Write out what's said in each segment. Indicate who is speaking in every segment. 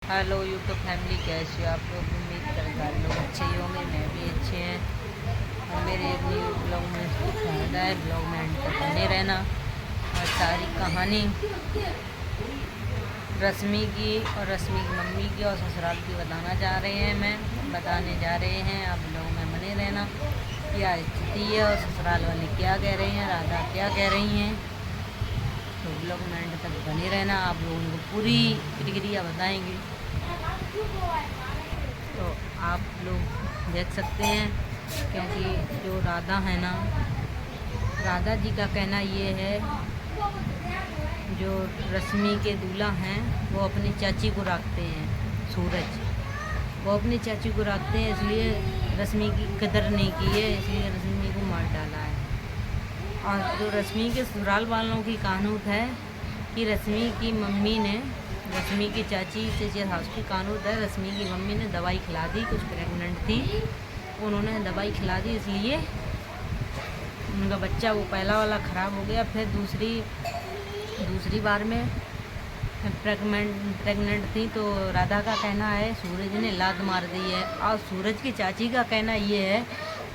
Speaker 1: Hello YouTube family, कैसे हो आप लोग? उम्मीद करता है लोग अच्छे ही होंगे, मैं भी अच्छे हैं। और मेरे एक न्यू ब्लॉग में स्वागत है। ब्लॉग में एंड तक बने रहना। और सारी कहानी रश्मि की और रश्मि की मम्मी की और ससुराल की बताने जा रहे हैं। आप ब्लॉग में बने रहना। क्या स्थिति है और ससुराल वाले क्या कह रहे हैं, राधा क्या कह रही हैं, तो ब्लॉग में एंड तक बने रहना। आप लोगों को पूरी प्रतिक्रिया बताएंगे। तो आप लोग देख सकते हैं, क्योंकि जो राधा है ना, राधा जी का कहना ये है, जो रश्मि के दूल्हा हैं वो अपनी चाची को रखते हैं, सूरज, वो अपनी चाची को रखते हैं, इसलिए रश्मि की कदर नहीं की है, इसलिए रश्मि को मार डाला है। और जो रश्मि के ससुराल वालों की कहानूत है कि रश्मि की मम्मी ने, रश्मि की चाची से सास की कहानूत है, रश्मि की मम्मी ने दवाई खिला दी, कुछ प्रेग्नेंट थी, उन्होंने दवाई खिला दी, इसलिए उनका बच्चा वो पहला वाला ख़राब हो गया। फिर दूसरी बार में प्रेग्नेंट थी, तो राधा का कहना है सूरज ने लात मार दी है। और सूरज की चाची का कहना ये है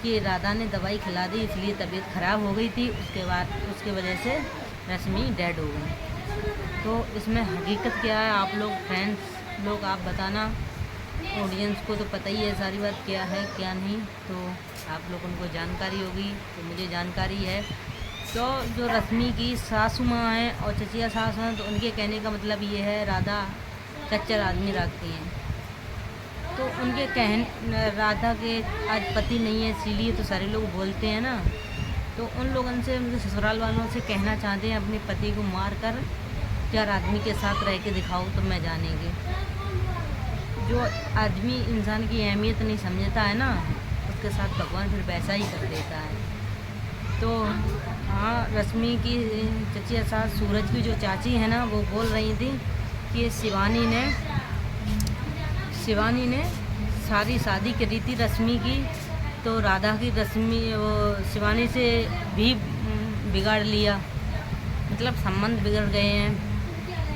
Speaker 1: कि राधा ने दवाई खिला दी, इसलिए तबीयत ख़राब हो गई थी, उसके वजह से रश्मि डेड हो गई। तो इसमें हकीकत क्या है, आप लोग फ्रेंड्स लोग आप बताना। ऑडियंस को तो पता ही है सारी बात क्या है क्या नहीं, तो आप लोगों को जानकारी होगी, तो मुझे जानकारी है। तो जो रश्मि की सासू माँ हैं और चचिया सास हैं, तो उनके कहने का मतलब ये है, राधा कच्चर आदमी रखती हैं, तो उनके राधा के आज पति नहीं है, इसीलिए तो सारे लोग बोलते हैं ना। तो उन लोगों से, उनके ससुराल वालों से कहना चाहते हैं, अपने पति को मार कर 4 आदमी के साथ रह के दिखाओ तो मैं जानेंगे। जो आदमी इंसान की अहमियत नहीं समझता है ना, उसके साथ भगवान फिर वैसा ही कर देता है। तो हाँ, रश्मि की चचिया सास सूरज की जो चाची है ना, वो बोल रही थी कि शिवानी ने सारी शादी करी थी रश्मि की, तो राधा की वो शिवानी से भी बिगाड़ लिया, मतलब संबंध बिगड़ गए हैं।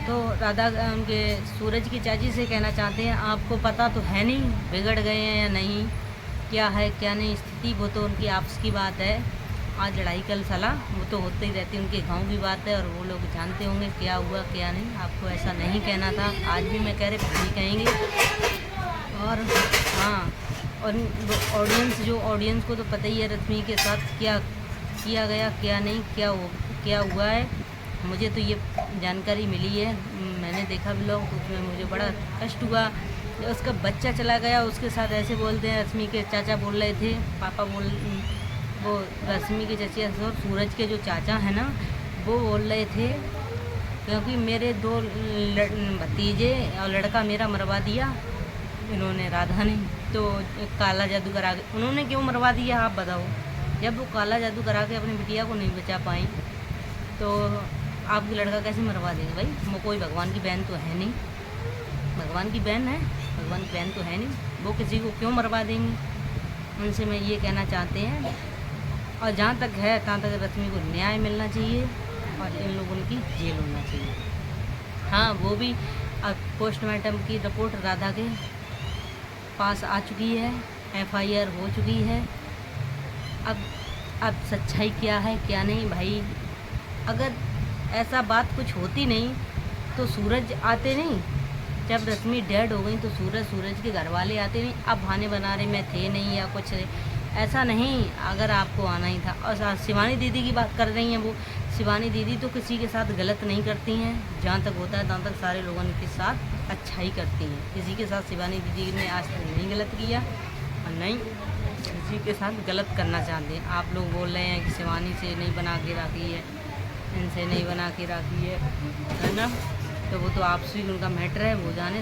Speaker 1: तो राधा उनके सूरज की चाची से कहना चाहते हैं, आपको पता तो है नहीं बिगड़ गए हैं या नहीं, क्या है क्या नहीं स्थिति, वो तो उनकी आपस की बात है। आज लड़ाई कल सलाह वो तो होते ही रहती, उनके गांव की बात है, और वो लोग जानते होंगे क्या हुआ क्या नहीं। आपको ऐसा नहीं कहना था, आज भी मैं कह रही फिर भी कहेंगे। और हाँ, और ऑडियंस को तो पता ही है रश्मि के साथ क्या किया गया क्या नहीं, क्या हुआ है। मुझे तो ये जानकारी मिली है, मैंने देखा ब्लॉग, तो उसमें मुझे बड़ा कष्ट हुआ। उसका बच्चा चला गया, उसके साथ ऐसे बोलते हैं। रश्मि के चाचा बोल रहे थे, वो रश्मि के चाचा और सूरज के जो चाचा हैं ना, वो बोल रहे थे, क्योंकि मेरे 2 भतीजे और लड़का मेरा मरवा दिया इन्होंने, राधा ने, तो काला जादू करा के। उन्होंने क्यों मरवा दिया आप बताओ? जब वो काला जादू करा के अपनी बिटिया को नहीं बचा पाई, तो आपकी लड़का कैसे मरवा देंगे भाई? वो कोई भगवान की बहन तो है नहीं, भगवान की बहन है, भगवान की बहन तो है नहीं, वो किसी को क्यों मरवा देंगे? उनसे मैं ये कहना चाहते हैं। और जहाँ तक है तहाँ तक रश्मि को न्याय मिलना चाहिए और इन लोगों की जेल होना चाहिए। हाँ, वो भी अब पोस्टमार्टम की रिपोर्ट राधा के पास आ चुकी है, FIR हो चुकी है। अब सच्चाई क्या है क्या नहीं भाई, अगर ऐसा बात कुछ होती नहीं तो सूरज आते नहीं। जब रश्मि डेड हो गई तो सूरज के घर वाले आते नहीं। अब बहाने बना रहे मैं थे नहीं या कुछ, ऐसा नहीं, अगर आपको आना ही था। और शिवानी दीदी की बात कर रही हैं, वो शिवानी दीदी तो किसी के साथ गलत नहीं करती हैं, जहाँ तक होता है तहाँ तक सारे लोगों के साथ अच्छा ही करती हैं। किसी के साथ शिवानी दीदी ने आज तक नहीं गलत किया और नहीं किसी के साथ गलत करना चाहते हैं। आप लोग बोल रहे हैं कि शिवानी से नहीं बना के रखी है, इनसे नहीं बना के रखी है ना, तो वो तो आपसी उनका मैटर है, वो जाने।